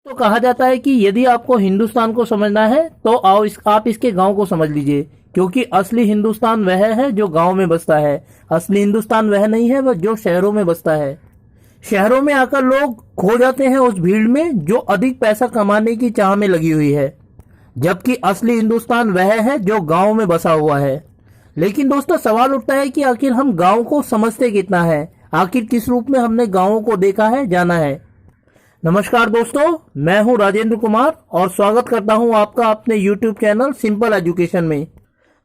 तो कहा जाता है कि यदि आपको हिंदुस्तान को समझना है तो आओ आप इसके गांव को समझ लीजिए, क्योंकि असली हिंदुस्तान वह है जो गांव में बसता है। असली हिंदुस्तान वह नहीं है वह जो शहरों में बसता है। शहरों में आकर लोग खो जाते हैं उस भीड़ में जो अधिक पैसा कमाने की चाह में लगी हुई है, जबकि असली हिंदुस्तान वह है जो गांव में बसा हुआ है। लेकिन दोस्तों सवाल उठता है कि आखिर हम गांव को समझते कितना है, आखिर किस रूप में हमने गांवों को देखा है, जाना है। नमस्कार दोस्तों, मैं हूं राजेंद्र कुमार और स्वागत करता हूं आपका अपने YouTube चैनल सिंपल एजुकेशन में।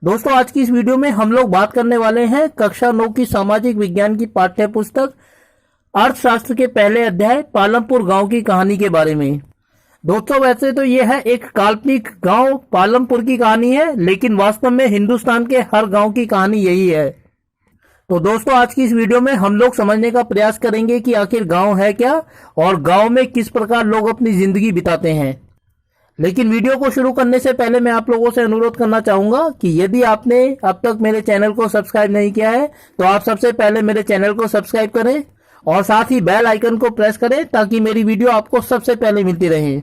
दोस्तों आज की इस वीडियो में हम लोग बात करने वाले हैं कक्षा 9 की सामाजिक विज्ञान की पाठ्य पुस्तक अर्थशास्त्र के पहले अध्याय पालमपुर गांव की कहानी के बारे में। दोस्तों वैसे तो यह है एक काल्पनिक गांव पालमपुर की कहानी है, लेकिन वास्तव में हिंदुस्तान के हर गांव की कहानी यही है। तो दोस्तों आज की इस वीडियो में हम लोग समझने का प्रयास करेंगे कि आखिर गांव है क्या और गांव में किस प्रकार लोग अपनी जिंदगी बिताते हैं। लेकिन वीडियो को शुरू करने से पहले मैं आप लोगों से अनुरोध करना चाहूंगा कि यदि आपने अब तक मेरे चैनल को सब्सक्राइब नहीं किया है तो आप सबसे पहले मेरे चैनल को सब्सक्राइब करें और साथ ही बेल आइकन को प्रेस करें ताकि मेरी वीडियो आपको सबसे पहले मिलती रहे।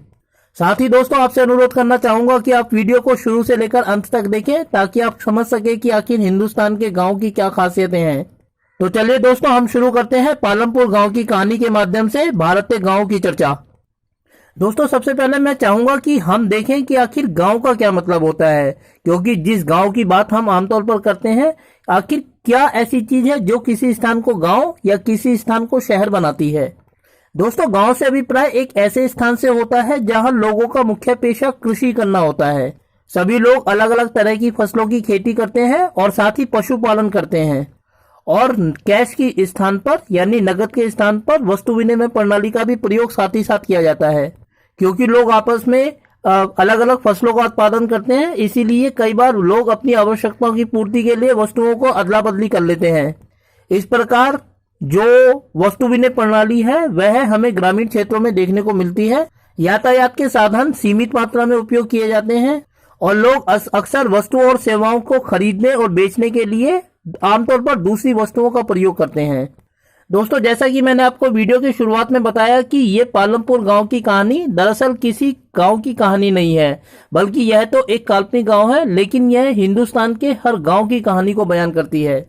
साथ ही दोस्तों आपसे अनुरोध करना चाहूंगा कि आप वीडियो को शुरू से लेकर अंत तक देखें ताकि आप समझ सके कि आखिर हिंदुस्तान के गांव की क्या खासियतें हैं। तो चलिए दोस्तों हम शुरू करते हैं पालमपुर गांव की कहानी के माध्यम से भारत के गांव की चर्चा। दोस्तों सबसे पहले मैं चाहूंगा कि हम देखें कि आखिर गांव का क्या मतलब होता है, क्योंकि जिस गांव की बात हम आमतौर पर करते हैं आखिर क्या ऐसी चीज है जो किसी स्थान को गांव या किसी स्थान को शहर बनाती है। दोस्तों गांव से अभिप्राय एक ऐसे स्थान से होता है जहां लोगों का मुख्य पेशा कृषि करना होता है। सभी लोग अलग अलग तरह की फसलों की खेती करते हैं और साथ ही पशुपालन करते हैं, और कैश की स्थान पर यानी नगद के स्थान पर वस्तु विनिमय प्रणाली का भी प्रयोग साथ ही साथ किया जाता है, क्योंकि लोग आपस में अलग अलग फसलों का उत्पादन करते हैं। इसीलिए कई बार लोग अपनी आवश्यकताओं की पूर्ति के लिए वस्तुओं को अदला बदली कर लेते हैं। इस प्रकार जो वस्तु विनिमय प्रणाली है वह हमें ग्रामीण क्षेत्रों में देखने को मिलती है। यातायात के साधन सीमित मात्रा में उपयोग किए जाते हैं और लोग अक्सर वस्तुओं और सेवाओं को खरीदने और बेचने के लिए आमतौर पर दूसरी वस्तुओं का प्रयोग करते हैं। दोस्तों जैसा कि मैंने आपको वीडियो की शुरुआत में बताया कि ये पालमपुर गांव की कहानी दरअसल किसी गांव की कहानी नहीं है, बल्कि यह तो एक काल्पनिक गांव है, लेकिन यह हिंदुस्तान के हर गांव की कहानी को बयान करती है।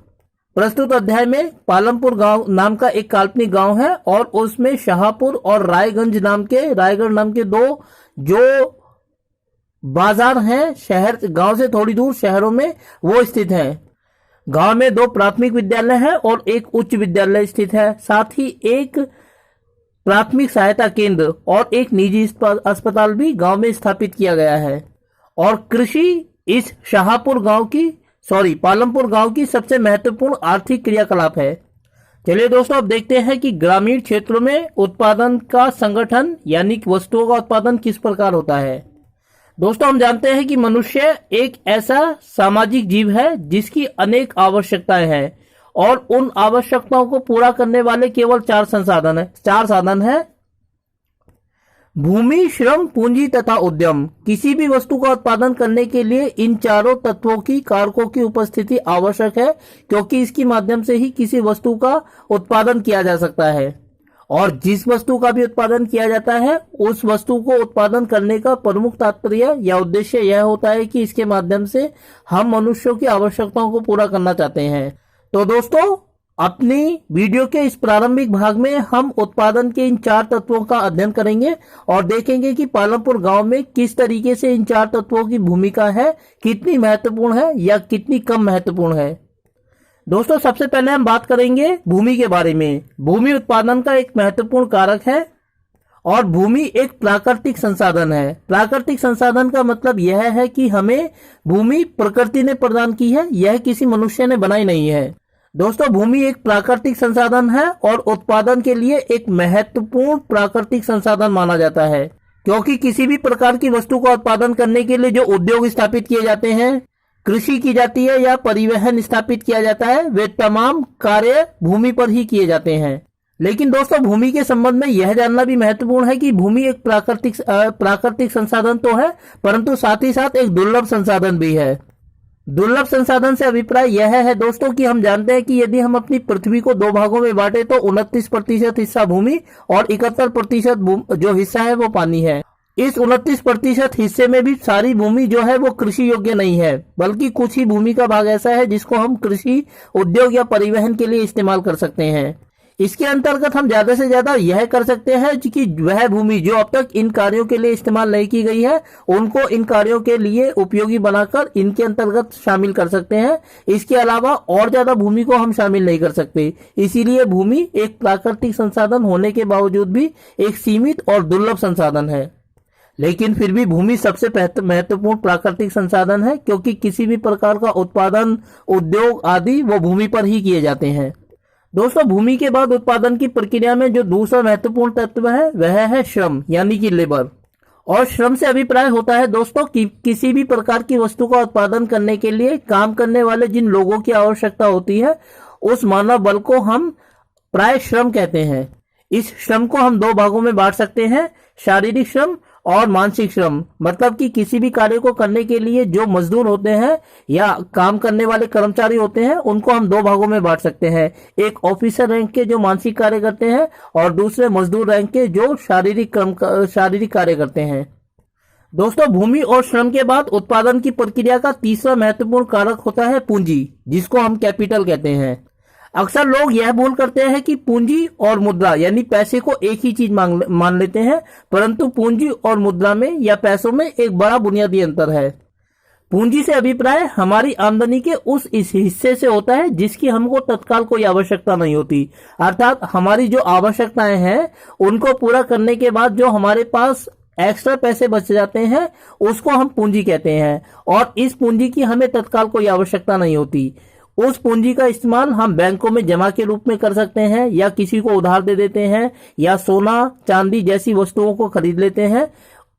प्रस्तुत अध्याय में पालमपुर गांव नाम का एक काल्पनिक गांव है और उसमें शाहपुर और रायगढ़ नाम के दो जो बाजार हैं शहर गांव से थोड़ी दूर शहरों में वो स्थित हैं। गांव में 2 प्राथमिक विद्यालय है और एक उच्च विद्यालय स्थित है। साथ ही एक प्राथमिक सहायता केंद्र और एक निजी अस्पताल भी गांव में स्थापित किया गया है। और कृषि इस पालमपुर गांव की सबसे महत्वपूर्ण आर्थिक क्रियाकलाप है। चलिए दोस्तों अब देखते हैं कि ग्रामीण क्षेत्रों में उत्पादन का संगठन यानी वस्तुओं का उत्पादन किस प्रकार होता है। दोस्तों हम जानते हैं कि मनुष्य एक ऐसा सामाजिक जीव है जिसकी अनेक आवश्यकताएं हैं और उन आवश्यकताओं को पूरा करने वाले केवल 4 साधन है भूमि, श्रम, पूंजी तथा उद्यम। किसी भी वस्तु का उत्पादन करने के लिए इन चारों तत्वों की कारकों की उपस्थिति आवश्यक है, क्योंकि इसके माध्यम से ही किसी वस्तु का उत्पादन किया जा सकता है। और जिस वस्तु का भी उत्पादन किया जाता है उस वस्तु को उत्पादन करने का प्रमुख तात्पर्य या उद्देश्य यह होता है कि इसके माध्यम से हम मनुष्यों की आवश्यकताओं को पूरा करना चाहते हैं। तो दोस्तों अपनी वीडियो के इस प्रारंभिक भाग में हम उत्पादन के इन 4 तत्वों का अध्ययन करेंगे और देखेंगे कि पालमपुर गांव में किस तरीके से इन 4 तत्वों की भूमिका है, कितनी महत्वपूर्ण है या कितनी कम महत्वपूर्ण है। दोस्तों सबसे पहले हम बात करेंगे भूमि के बारे में। भूमि उत्पादन का एक महत्वपूर्ण कारक है और भूमि एक प्राकृतिक संसाधन है। प्राकृतिक संसाधन का मतलब यह है कि हमें भूमि प्रकृति ने प्रदान की है, यह किसी मनुष्य ने बनाई नहीं है। दोस्तों भूमि एक प्राकृतिक संसाधन है और उत्पादन के लिए एक महत्वपूर्ण प्राकृतिक संसाधन माना जाता है, क्योंकि किसी भी प्रकार की वस्तु का उत्पादन करने के लिए जो उद्योग स्थापित किए जाते हैं, कृषि की जाती है या परिवहन स्थापित किया जाता है, वे तमाम कार्य भूमि पर ही किए जाते हैं। लेकिन दोस्तों भूमि के संबंध में यह जानना भी महत्वपूर्ण है कि भूमि एक प्राकृतिक संसाधन तो है, परंतु साथ ही साथ एक दुर्लभ संसाधन भी है। दुर्लभ संसाधन से अभिप्राय यह है दोस्तों कि हम जानते हैं कि यदि हम अपनी पृथ्वी को दो भागों में बांटे तो 29% हिस्सा भूमि और 71% जो हिस्सा है वो पानी है। इस 29% हिस्से में भी सारी भूमि जो है वो कृषि योग्य नहीं है, बल्कि कुछ ही भूमि का भाग ऐसा है जिसको हम कृषि, उद्योग या परिवहन के लिए इस्तेमाल कर सकते हैं। इसके अंतर्गत हम ज्यादा से ज्यादा यह कर सकते हैं कि वह भूमि जो अब तक इन कार्यों के लिए इस्तेमाल नहीं की गई है उनको इन कार्यों के लिए उपयोगी बनाकर इनके अंतर्गत शामिल कर सकते हैं। इसके अलावा और ज्यादा भूमि को हम शामिल नहीं कर सकते। इसीलिए भूमि एक प्राकृतिक संसाधन होने के बावजूद भी एक सीमित और दुर्लभ संसाधन है। लेकिन फिर भी भूमि सबसे महत्वपूर्ण प्राकृतिक संसाधन है, क्योंकि किसी भी प्रकार का उत्पादन, उद्योग आदि वो भूमि पर ही किए जाते हैं। दोस्तों, भूमि के बाद उत्पादन की प्रक्रिया में जो दूसरा महत्वपूर्ण तत्व है वह है श्रम, यानी कि लेबर। और श्रम से अभिप्राय होता है दोस्तों कि किसी भी प्रकार की वस्तु का उत्पादन करने के लिए काम करने वाले जिन लोगों की आवश्यकता होती है उस मानव बल को हम प्राय श्रम कहते हैं। इस श्रम को हम दो भागों में बांट सकते हैं, शारीरिक श्रम और मानसिक श्रम। मतलब कि किसी भी कार्य को करने के लिए जो मजदूर होते हैं या काम करने वाले कर्मचारी होते हैं उनको हम दो भागों में बांट सकते हैं। एक ऑफिसर रैंक के जो मानसिक कार्य करते हैं और दूसरे मजदूर रैंक के जो शारीरिक कार्य करते हैं। दोस्तों, भूमि और श्रम के बाद उत्पादन की प्रक्रिया का तीसरा महत्वपूर्ण कारक होता है पूंजी, जिसको हम कैपिटल कहते हैं। अक्सर लोग यह भूल करते हैं कि पूंजी और मुद्रा यानी पैसे को एक ही चीज मान लेते हैं, परंतु पूंजी और मुद्रा में या पैसों में एक बड़ा बुनियादी अंतर है। पूंजी से अभिप्राय हमारी आमदनी के उस इस हिस्से से होता है जिसकी हमको तत्काल कोई आवश्यकता नहीं होती। अर्थात हमारी जो आवश्यकताएं हैं उनको पूरा करने के बाद जो हमारे पास एक्स्ट्रा पैसे बच जाते हैं उसको हम पूंजी कहते हैं। और इस पूंजी की हमें तत्काल कोई आवश्यकता नहीं होती। उस पूंजी का इस्तेमाल हम बैंकों में जमा के रूप में कर सकते हैं, या किसी को उधार दे देते हैं, या सोना चांदी जैसी वस्तुओं को खरीद लेते हैं।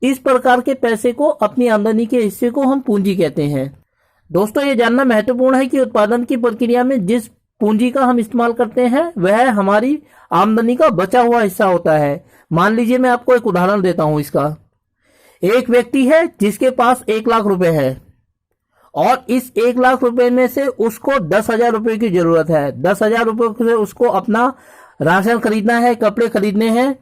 इस प्रकार के पैसे को, अपनी आमदनी के हिस्से को हम पूंजी कहते हैं। दोस्तों, ये जानना महत्वपूर्ण है कि उत्पादन की प्रक्रिया में जिस पूंजी का हम इस्तेमाल करते हैं वह हमारी आमदनी का बचा हुआ हिस्सा होता है। मान लीजिए, मैं आपको एक उदाहरण देता हूं इसका। एक व्यक्ति है जिसके पास 1 लाख रुपए है और इस 1 लाख रुपए में से उसको 10,000 रुपए की जरूरत है। 10,000 रुपए से उसको अपना राशन खरीदना है, कपड़े खरीदने हैं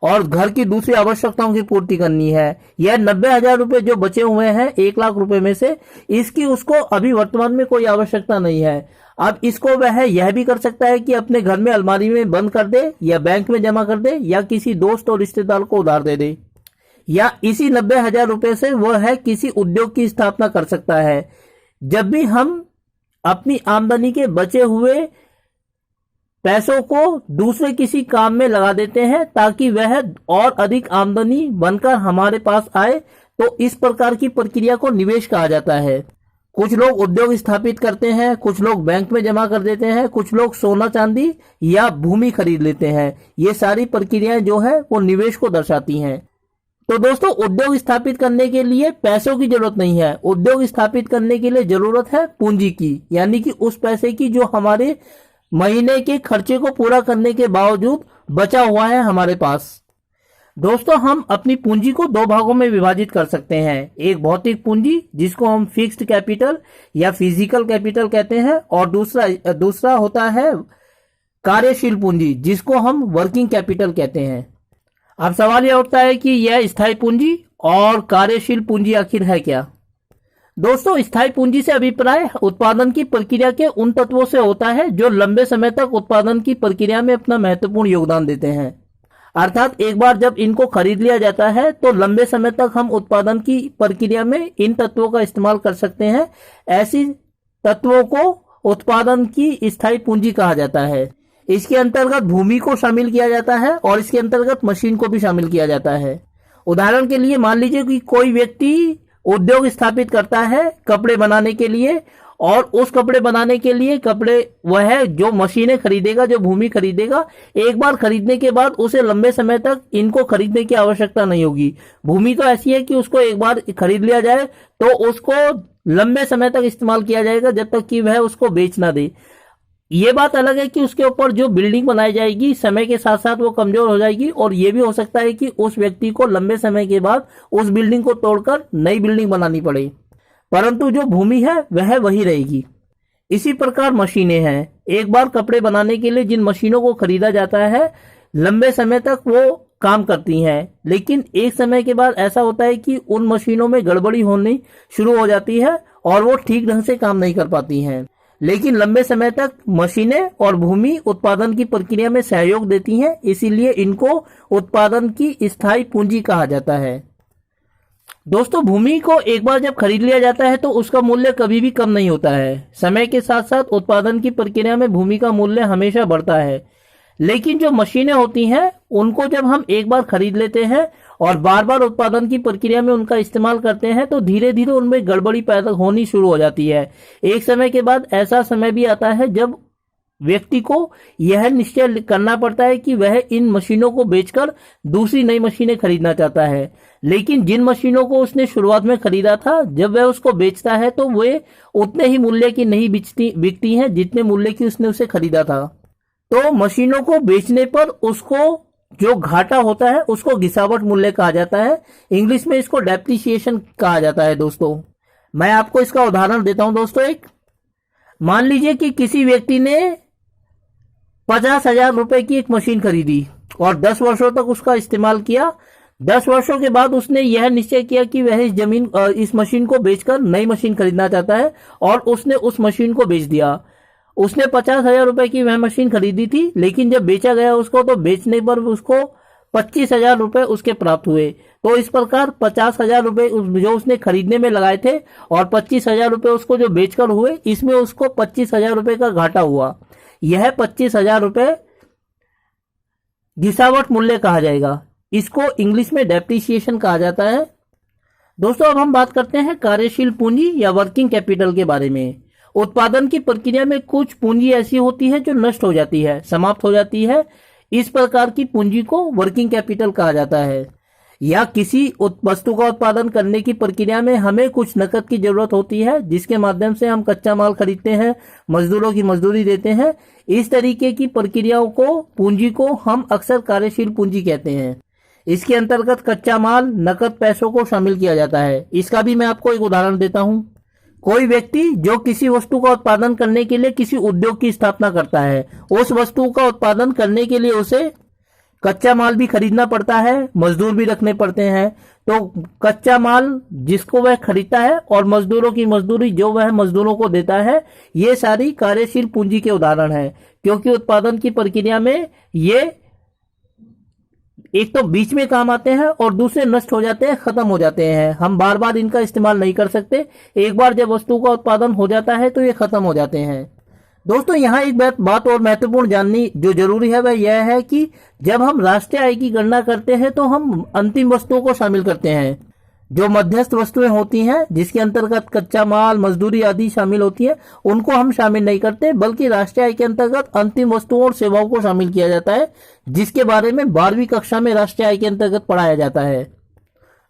और घर की दूसरी आवश्यकताओं की पूर्ति करनी है। यह 90,000 रुपए जो बचे हुए हैं 1 लाख रुपए में से, इसकी उसको अभी वर्तमान में कोई आवश्यकता नहीं है। अब इसको वह यह भी कर सकता है कि अपने घर में अलमारी में बंद कर दे, या बैंक में जमा कर दे, या किसी दोस्त और रिश्तेदार को उधार दे दे, या इसी 90,000 रुपए से वह है किसी उद्योग की स्थापना कर सकता है। जब भी हम अपनी आमदनी के बचे हुए पैसों को दूसरे किसी काम में लगा देते हैं ताकि वह और अधिक आमदनी बनकर हमारे पास आए, तो इस प्रकार की प्रक्रिया को निवेश कहा जाता है। कुछ लोग उद्योग स्थापित करते हैं, कुछ लोग बैंक में जमा कर देते हैं, कुछ लोग सोना चांदी या भूमि खरीद लेते हैं। ये सारी प्रक्रियाएं जो है वो निवेश को दर्शाती हैं। तो दोस्तों, उद्योग स्थापित करने के लिए पैसों की जरूरत नहीं है। उद्योग स्थापित करने के लिए जरूरत है पूंजी की, यानी कि उस पैसे की जो हमारे महीने के खर्चे को पूरा करने के बावजूद बचा हुआ है हमारे पास। दोस्तों, हम अपनी पूंजी को दो भागों में विभाजित कर सकते हैं। एक भौतिक पूंजी जिसको हम फिक्स्ड कैपिटल या फिजिकल कैपिटल कहते हैं, और दूसरा होता है कार्यशील पूंजी जिसको हम वर्किंग कैपिटल कहते हैं। अब सवाल यह उठता है कि यह स्थायी पूंजी और कार्यशील पूंजी आखिर है क्या? दोस्तों, स्थायी पूंजी से अभिप्राय उत्पादन की प्रक्रिया के उन तत्वों से होता है जो लंबे समय तक उत्पादन की प्रक्रिया में अपना महत्वपूर्ण योगदान देते हैं। अर्थात एक बार जब इनको खरीद लिया जाता है तो लंबे समय तक हम उत्पादन की प्रक्रिया में इन तत्वों का इस्तेमाल कर सकते हैं। ऐसी तत्वों को उत्पादन की स्थायी पूंजी कहा जाता है। इसके अंतर्गत भूमि को शामिल किया जाता है और इसके अंतर्गत मशीन को भी शामिल किया जाता है। उदाहरण के लिए मान लीजिए कि कोई व्यक्ति उद्योग स्थापित करता है कपड़े बनाने के लिए, और उस कपड़े बनाने के लिए वह जो मशीनें खरीदेगा, जो भूमि खरीदेगा, एक बार खरीदने के बाद उसे लंबे समय तक इनको खरीदने की आवश्यकता नहीं होगी। भूमि तो ऐसी है कि उसको एक बार खरीद लिया जाए तो उसको लंबे समय तक इस्तेमाल किया जाएगा जब तक कि वह उसको बेच ना दे। ये बात अलग है कि उसके ऊपर जो बिल्डिंग बनाई जाएगी समय के साथ साथ वो कमजोर हो जाएगी, और ये भी हो सकता है कि उस व्यक्ति को लंबे समय के बाद उस बिल्डिंग को तोड़कर नई बिल्डिंग बनानी पड़े। परंतु जो भूमि है वह वही रहेगी। इसी प्रकार मशीनें हैं। एक बार कपड़े बनाने के लिए जिन मशीनों को खरीदा जाता है, लंबे समय तक वो काम करती हैं, लेकिन एक समय के बाद ऐसा होता है कि उन मशीनों में गड़बड़ी होनी शुरू हो जाती है और वो ठीक ढंग से काम नहीं कर पाती हैं। लेकिन लंबे समय तक मशीनें और भूमि उत्पादन की प्रक्रिया में सहयोग देती हैं, इसीलिए इनको उत्पादन की स्थायी पूंजी कहा जाता है। दोस्तों, भूमि को एक बार जब खरीद लिया जाता है तो उसका मूल्य कभी भी कम नहीं होता है। समय के साथ साथ उत्पादन की प्रक्रिया में भूमि का मूल्य हमेशा बढ़ता है। लेकिन जो मशीनें होती हैं उनको जब हम एक बार खरीद लेते हैं और बार बार उत्पादन की प्रक्रिया में उनका इस्तेमाल करते हैं तो धीरे धीरे उनमें गड़बड़ी पैदा होनी शुरू हो जाती है। एक समय के बाद ऐसा समय भी आता है जब व्यक्ति को यह निश्चय करना पड़ता है कि वह इन मशीनों को बेचकर दूसरी नई मशीनें खरीदना चाहता है। लेकिन जिन मशीनों को उसने शुरुआत में खरीदा था, जब वह उसको बेचता है तो वे उतने ही मूल्य की नहीं बिकती हैं जितने मूल्य की उसने उसे खरीदा था। तो मशीनों को बेचने पर उसको जो घाटा होता है उसको घिसावट मूल्य कहा जाता है। इंग्लिश में इसको डेप्रिसिएशन कहा जाता है। दोस्तों, मैं आपको इसका उदाहरण देता हूं। दोस्तों, एक मान लीजिए कि किसी व्यक्ति ने 50,000 रुपए की एक मशीन खरीदी और 10 वर्षों तक उसका इस्तेमाल किया। 10 वर्षों के बाद उसने यह निश्चय किया कि वह इस मशीन को बेचकर नई मशीन खरीदना चाहता है और उसने उस मशीन को बेच दिया। उसने 50,000 रुपए की वह मशीन खरीदी थी, लेकिन जब बेचा गया उसको तो बेचने पर उसको 25,000 रुपए उसके प्राप्त हुए। तो इस प्रकार 50,000 रुपए जो उसने खरीदने में लगाए थे और 25,000 रुपए उसको जो बेचकर हुए, इसमें उसको 25,000 रुपए का घाटा हुआ। यह 25,000 रुपए घिसावट मूल्य कहा जाएगा। इसको इंग्लिश में डेप्रिसिएशन कहा जाता है। दोस्तों, अब हम बात करते हैं कार्यशील पूंजी या वर्किंग कैपिटल के बारे में। उत्पादन की प्रक्रिया में कुछ पूंजी ऐसी होती है जो नष्ट हो जाती है, समाप्त हो जाती है। इस प्रकार की पूंजी को वर्किंग कैपिटल कहा जाता है। या किसी वस्तु का उत्पादन करने की प्रक्रिया में हमें कुछ नकद की जरूरत होती है, जिसके माध्यम से हम कच्चा माल खरीदते हैं, मजदूरों की मजदूरी देते हैं। इस तरीके की प्रक्रियाओं को, पूंजी को हम अक्सर कार्यशील पूंजी कहते हैं। इसके अंतर्गत कच्चा माल, नकद पैसों को शामिल किया जाता है। इसका भी मैं आपको एक उदाहरण देता हूं। कोई व्यक्ति जो किसी वस्तु का उत्पादन करने के लिए किसी उद्योग की स्थापना करता है, उस वस्तु का उत्पादन करने के लिए उसे कच्चा माल भी खरीदना पड़ता है, मजदूर भी रखने पड़ते हैं। तो कच्चा माल जिसको वह खरीदता है और मजदूरों की मजदूरी जो वह मजदूरों को देता है, ये सारी कार्यशील पूंजी के उदाहरण है। क्योंकि उत्पादन की प्रक्रिया में ये एक तो बीच में काम आते हैं और दूसरे नष्ट हो जाते हैं, खत्म हो जाते हैं। हम बार बार इनका इस्तेमाल नहीं कर सकते। एक बार जब वस्तु का उत्पादन हो जाता है तो ये खत्म हो जाते हैं। दोस्तों, यहाँ एक बात और महत्वपूर्ण जाननी जो जरूरी है वह यह है कि जब हम राष्ट्रीय आय की गणना करते हैं तो हम अंतिम वस्तुओं को शामिल करते हैं। जो मध्यस्थ वस्तुएं होती हैं, जिसके अंतर्गत कच्चा माल, मजदूरी आदि शामिल होती है, उनको हम शामिल नहीं करते, बल्कि राष्ट्रीय आय के अंतर्गत अंतिम वस्तुओं और सेवाओं को शामिल किया जाता है, जिसके बारे में 12वीं कक्षा में राष्ट्रीय आय के अंतर्गत पढ़ाया जाता है।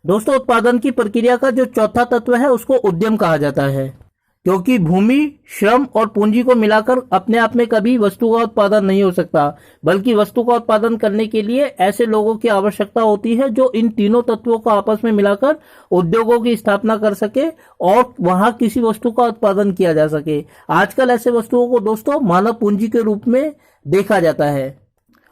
दोस्तों, उत्पादन की प्रक्रिया का जो चौथा तत्व है उसको उद्यम कहा जाता है। क्योंकि भूमि, श्रम और पूंजी को मिलाकर अपने आप में कभी वस्तु का उत्पादन नहीं हो सकता, बल्कि वस्तु का उत्पादन करने के लिए ऐसे लोगों की आवश्यकता होती है जो इन तीनों तत्वों को आपस में मिलाकर उद्योगों की स्थापना कर सके और वहां किसी वस्तु का उत्पादन किया जा सके। आजकल ऐसे वस्तुओं को दोस्तों मानव पूंजी के रूप में देखा जाता है।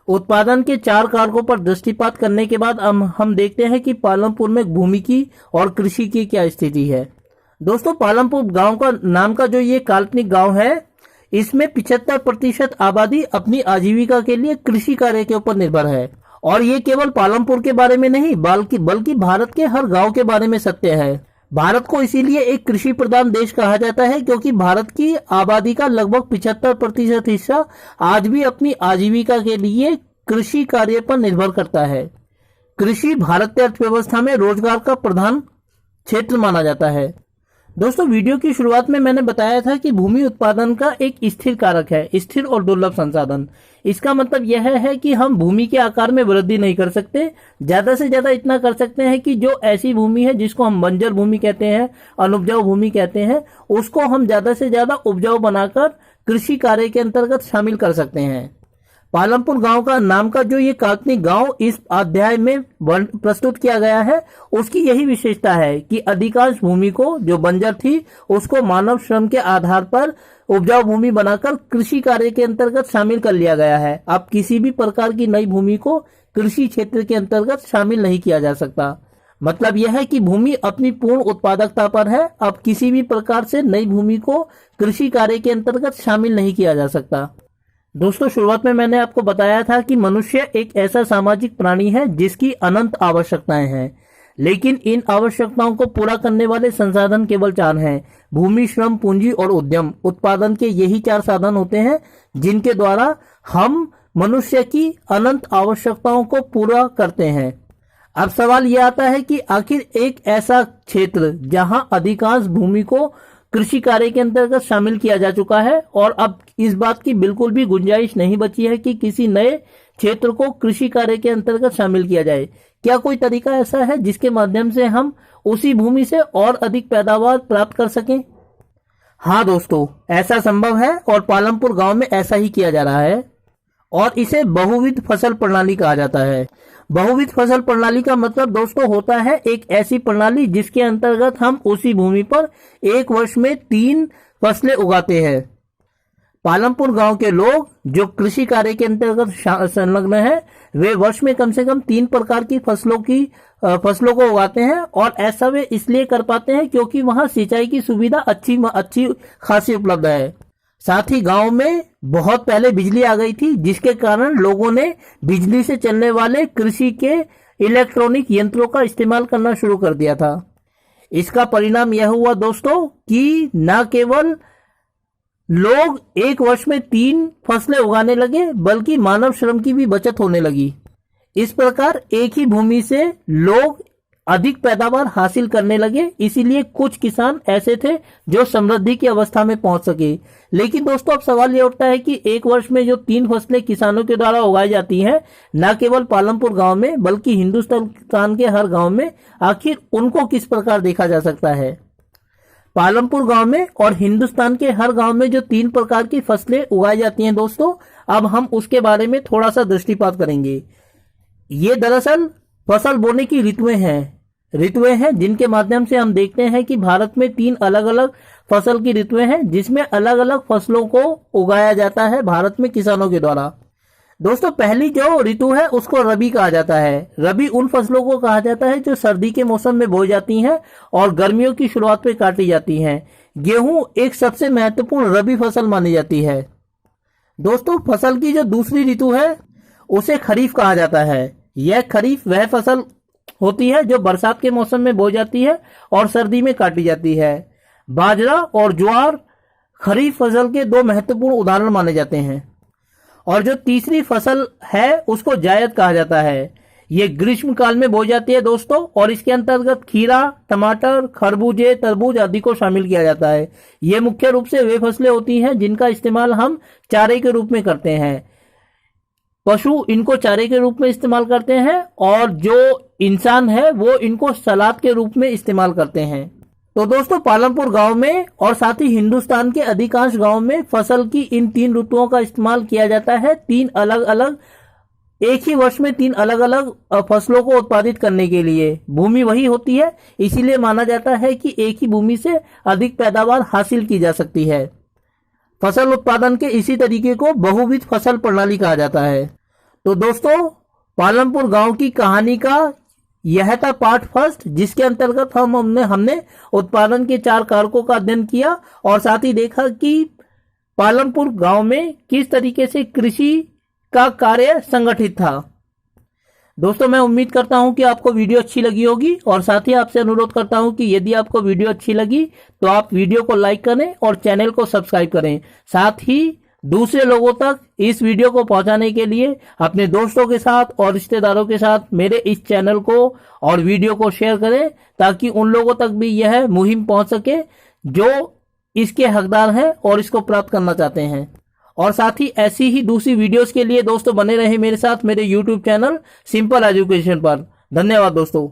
उत्पादन के 4 कारकों पर दृष्टिपात करने के बाद हम देखते हैं कि पालमपुर में भूमि की और कृषि की क्या स्थिति है। दोस्तों, पालमपुर गांव का नाम का जो ये काल्पनिक गांव है, इसमें 75% आबादी अपनी आजीविका के लिए कृषि कार्य के ऊपर निर्भर है। और ये केवल पालमपुर के बारे में नहीं बल्कि भारत के हर गांव के बारे में सत्य है। भारत को इसीलिए एक कृषि प्रधान देश कहा जाता है क्योंकि भारत की आबादी का लगभग 75% हिस्सा आज भी अपनी आजीविका के लिए कृषि कार्य पर निर्भर करता है। कृषि भारत की अर्थव्यवस्था में रोजगार का प्रधान क्षेत्र माना जाता है। दोस्तों, वीडियो की शुरुआत में मैंने बताया था कि भूमि उत्पादन का एक स्थिर कारक है, स्थिर और दुर्लभ संसाधन। इसका मतलब यह है कि हम भूमि के आकार में वृद्धि नहीं कर सकते। ज्यादा से ज्यादा इतना कर सकते हैं कि जो ऐसी भूमि है जिसको हम बंजर भूमि कहते हैं, अनुपजाऊ भूमि कहते हैं, उसको हम ज्यादा से ज्यादा उपजाऊ बनाकर कृषि कार्य के अंतर्गत शामिल कर सकते हैं। पालमपुर गांव का नाम का जो ये काल्पनिक गांव इस अध्याय में प्रस्तुत किया गया है, उसकी यही विशेषता है कि अधिकांश भूमि को जो बंजर थी उसको मानव श्रम के आधार पर उपजाऊ भूमि बनाकर कृषि कार्य के अंतर्गत शामिल कर लिया गया है। अब किसी भी प्रकार की नई भूमि को कृषि क्षेत्र के अंतर्गत शामिल नहीं किया जा सकता। मतलब यह है कि भूमि अपनी पूर्ण उत्पादकता पर है। अब किसी भी प्रकार से नई भूमि को कृषि कार्य के अंतर्गत शामिल नहीं किया जा सकता। दोस्तों, शुरुआत में मैंने आपको बताया था कि मनुष्य एक ऐसा सामाजिक प्राणी है जिसकी अनंत आवश्यकताएं हैं, लेकिन इन आवश्यकताओं को पूरा करने वाले संसाधन केवल 4 हैं। भूमि, श्रम, पूंजी और उद्यम। उत्पादन के यही 4 साधन होते हैं जिनके द्वारा हम मनुष्य की अनंत आवश्यकताओं को पूरा करते हैं। अब सवाल यह आता है कि आखिर एक ऐसा क्षेत्र जहां अधिकांश भूमि को कृषि कार्य के अंतर्गत शामिल किया जा चुका है और अब इस बात की बिल्कुल भी गुंजाइश नहीं बची है कि किसी नए क्षेत्र को कृषि कार्य के अंतर्गत शामिल किया जाए। क्या कोई तरीका ऐसा है जिसके माध्यम से हम उसी भूमि से और अधिक पैदावार प्राप्त कर सकें? हाँ दोस्तों, ऐसा संभव है और पालमपुर गांव में ऐसा ही किया जा रहा है और इसे बहुविध फसल प्रणाली कहा जाता है। बहुविध फसल प्रणाली का मतलब दोस्तों होता है एक ऐसी प्रणाली जिसके अंतर्गत हम उसी भूमि पर एक वर्ष में 3 फसलें उगाते हैं। पालमपुर गांव के लोग जो कृषि कार्य के अंतर्गत संलग्न हैं, वे वर्ष में कम से कम 3 प्रकार की फसलों को उगाते हैं और ऐसा वे इसलिए कर पाते हैं क्योंकि वहां सिंचाई की सुविधा अच्छी खासी उपलब्ध है। साथ ही गांव में बहुत पहले बिजली आ गई थी, जिसके कारण लोगों ने बिजली से चलने वाले कृषि के इलेक्ट्रॉनिक यंत्रों का इस्तेमाल करना शुरू कर दिया था। इसका परिणाम यह हुआ दोस्तों कि न केवल लोग एक वर्ष में 3 फसलें उगाने लगे, बल्कि मानव श्रम की भी बचत होने लगी। इस प्रकार एक ही भूमि से लोग अधिक पैदावार हासिल करने लगे। इसीलिए कुछ किसान ऐसे थे जो समृद्धि की अवस्था में पहुंच सके। लेकिन दोस्तों, अब सवाल ये उठता है कि एक वर्ष में जो 3 फसलें किसानों के द्वारा उगाई जाती हैं, न केवल पालमपुर गांव में बल्कि हिंदुस्तान के हर गांव में, आखिर उनको किस प्रकार देखा जा सकता है? पालमपुर गांव में और हिंदुस्तान के हर गांव में जो 3 प्रकार की फसलें उगाई जाती हैं दोस्तों, अब हम उसके बारे में थोड़ा सा दृष्टिपात करेंगे। ये दरअसल फसल बोने की ऋतुएं हैं जिनके माध्यम से हम देखते हैं कि भारत में 3 अलग अलग फसल की ऋतुएं हैं जिसमें अलग अलग फसलों को उगाया जाता है भारत में किसानों के द्वारा। दोस्तों, पहली जो ऋतु है उसको रबी कहा जाता है। रबी उन फसलों को कहा जाता है जो सर्दी के मौसम में बोई जाती हैं और गर्मियों की शुरुआत में काटी जाती हैं। गेहूं एक सबसे महत्वपूर्ण रबी फसल मानी जाती है। दोस्तों, फसल की जो दूसरी ऋतु है उसे खरीफ कहा जाता है। यह खरीफ वह फसल होती है जो बरसात के मौसम में बोई जाती है और सर्दी में काटी जाती है। बाजरा और ज्वार खरीफ फसल के 2 महत्वपूर्ण उदाहरण माने जाते हैं। और जो तीसरी फसल है उसको जायद कहा जाता है। ये ग्रीष्म काल में बोई जाती है दोस्तों, और इसके अंतर्गत खीरा, टमाटर, खरबूजे, तरबूज आदि को शामिल किया जाता है। ये मुख्य रूप से वे फसलें होती हैं जिनका इस्तेमाल हम चारे के रूप में करते हैं। पशु इनको चारे के रूप में इस्तेमाल करते हैं और जो इंसान है वो इनको सलाद के रूप में इस्तेमाल करते हैं। तो दोस्तों, पालमपुर गांव में और साथ ही हिंदुस्तान के अधिकांश गांव में फसल की इन 3 ऋतुओं का इस्तेमाल किया जाता है। 3 अलग अलग एक ही वर्ष में 3 अलग अलग फसलों को उत्पादित करने के लिए। भूमि वही होती है, इसीलिए माना जाता है कि एक ही भूमि से अधिक पैदावार हासिल की जा सकती है। फसल उत्पादन के इसी तरीके को बहुविध फसल प्रणाली कहा जाता है। तो दोस्तों, पालमपुर गांव की कहानी का यह था पार्ट फर्स्ट, जिसके अंतर्गत हमने उत्पादन के 4 कारकों का अध्ययन किया और साथ ही देखा कि पालमपुर गांव में किस तरीके से कृषि का कार्य संगठित था। दोस्तों, मैं उम्मीद करता हूं कि आपको वीडियो अच्छी लगी होगी और साथ ही आपसे अनुरोध करता हूं कि यदि आपको वीडियो अच्छी लगी तो आप वीडियो को लाइक करें और चैनल को सब्सक्राइब करें। साथ ही दूसरे लोगों तक इस वीडियो को पहुंचाने के लिए अपने दोस्तों के साथ और रिश्तेदारों के साथ मेरे इस चैनल को और वीडियो को शेयर करें, ताकि उन लोगों तक भी यह मुहिम पहुंच सके जो इसके हकदार हैं और इसको प्राप्त करना चाहते हैं। और साथ ही ऐसी ही दूसरी वीडियोस के लिए दोस्तों बने रहे मेरे साथ मेरे YouTube चैनल सिंपल एजुकेशन पर। धन्यवाद दोस्तों।